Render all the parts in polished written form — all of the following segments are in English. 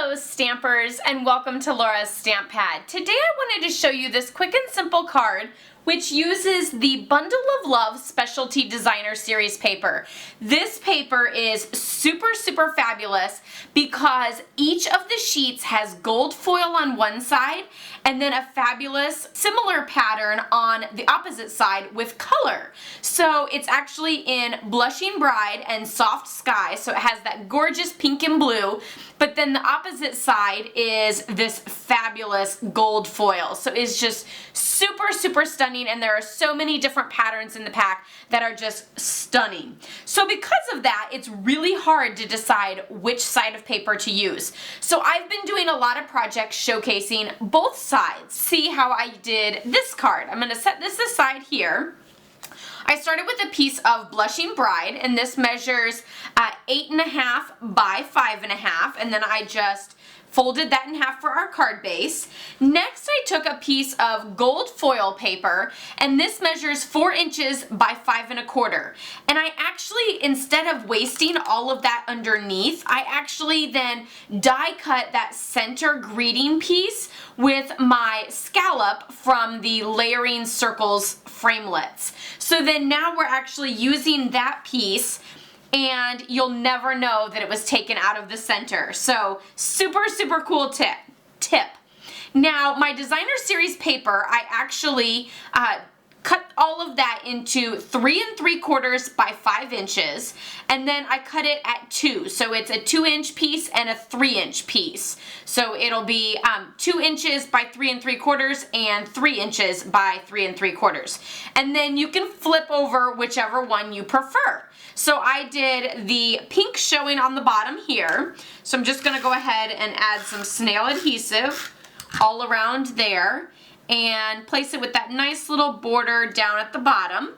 Hello Stampers, and welcome to Laura's Stamp Pad. Today I wanted to show you this quick and simple card which uses the Bundle of Love Specialty Designer Series paper. This paper is super fabulous because each of the sheets has gold foil on one side and then a fabulous similar pattern on the opposite side with color. So it's actually in Blushing Bride and Soft Sky, so it has that gorgeous pink and blue, but then the opposite side is this fabulous gold foil. So it's just super stunning, and there are so many different patterns in the pack that are just stunning. So because of that, it's really hard to decide which side of paper to use. So I've been doing a lot of projects showcasing both sides. See how I did this card. I'm going to set this aside here. I started with a piece of Blushing Bride, and this measures 8.5 by 5.5, and then I just folded that in half for our card base. Next, I took a piece of gold foil paper, and this measures 4 inches by 5.25. And I actually, instead of wasting all of that underneath, I actually then die cut that center greeting piece with my scallop from the Layering Circles framelets. So then now we're actually using that piece, and you'll never know that it was taken out of the center. So super cool tip. Now my designer series paper, I actually cut all of that into 3 3/4 by 5 inches, and then I cut it at 2. So it's a 2-inch piece and a 3-inch piece. So it'll be 2 inches by 3 3/4 and 3 inches by 3 3/4. And then you can flip over whichever one you prefer. So I did the pink showing on the bottom here. So I'm just going to go ahead and add some snail adhesive all around there and place it with that nice little border down at the bottom.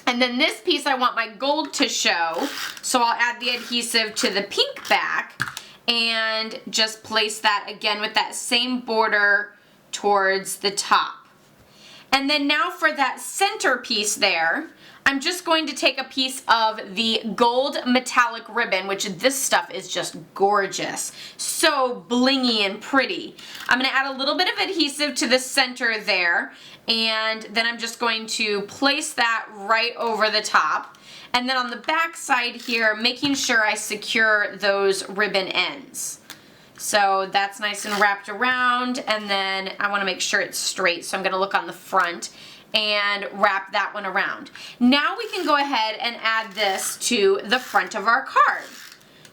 And then this piece I want my gold to show, so I'll add the adhesive to the pink back and just place that again with that same border towards the top. And then now for that center piece there, I'm just going to take a piece of the gold metallic ribbon, which this stuff is just gorgeous. So blingy and pretty. I'm going to add a little bit of adhesive to the center there, and then I'm just going to place that right over the top. And then on the back side here, making sure I secure those ribbon ends. So that's nice and wrapped around, and then I want to make sure it's straight, so I'm going to look on the front and wrap that one around. Now we can go ahead and add this to the front of our card.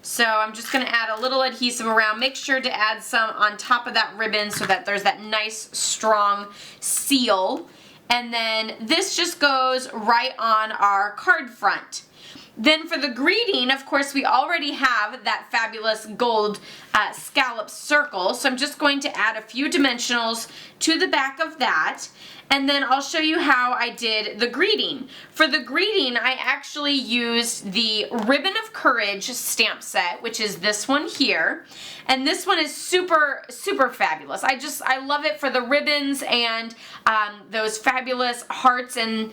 So I'm just going to add a little adhesive around. Make sure to add some on top of that ribbon so that there's that nice strong seal. And then this just goes right on our card front. Then for the greeting, of course, we already have that fabulous gold scallop circle. So I'm just going to add a few dimensionals to the back of that. And then I'll show you how I did the greeting. For the greeting, I actually used the Ribbon of Courage stamp set, which is this one here. And this one is super fabulous. I love it for the ribbons and those fabulous hearts and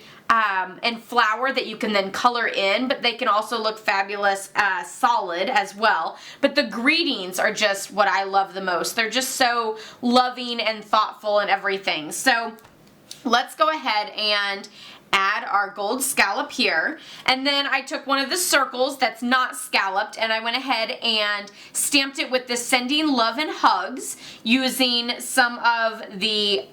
flower that you can then color in, but they can also look fabulous solid as well. But the greetings are just what I love the most. They're just so loving and thoughtful and everything. So let's go ahead and add our gold scallop here. And then I took one of the circles that's not scalloped, and I went ahead and stamped it with the Sending Love and Hugs using some of the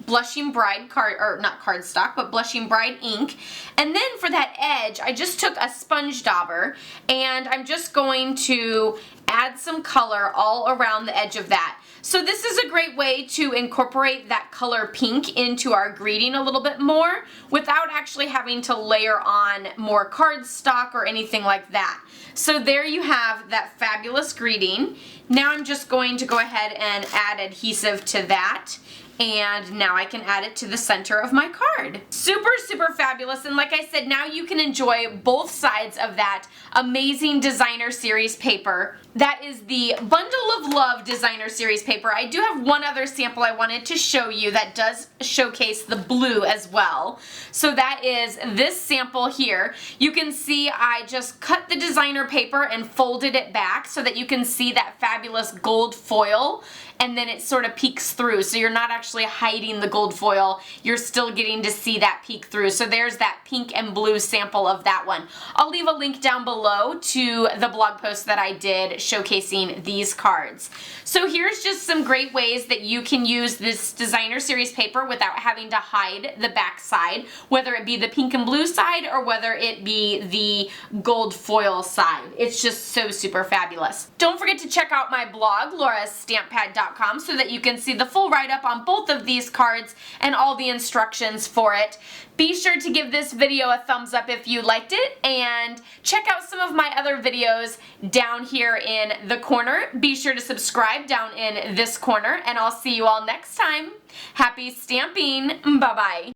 Blushing Bride card, or not cardstock, but Blushing Bride ink. And then for that edge, I just took a sponge dauber, and I'm just going to add some color all around the edge of that. So this is a great way to incorporate that color pink into our greeting a little bit more without actually having to layer on more cardstock or anything like that. So there you have that fabulous greeting. Now I'm just going to go ahead and add adhesive to that And now I can add it to the center of my card. Super, super fabulous. And like I said, now you can enjoy both sides of that amazing designer series paper. That is the Bundle of Love designer series paper. I do have one other sample I wanted to show you that does showcase the blue as well. So that is this sample here. You can see I just cut the designer paper and folded it back so that you can see that fabulous gold foil, and then it sort of peeks through. So you're not actually hiding the gold foil, you're still getting to see that peek through. So there's that pink and blue sample of that one. I'll leave a link down below to the blog post that I did showcasing these cards. So here's just some great ways that you can use this designer series paper without having to hide the back side, whether it be the pink and blue side or whether it be the gold foil side. It's just so super fabulous. Don't forget to check out my blog, laurastamppad.com, so that you can see the full write-up on both of these cards and all the instructions for it. Be sure to give this video a thumbs up if you liked it, and check out some of my other videos down here in the corner. Be sure to subscribe down in this corner, and I'll see you all next time. Happy stamping! Bye-bye!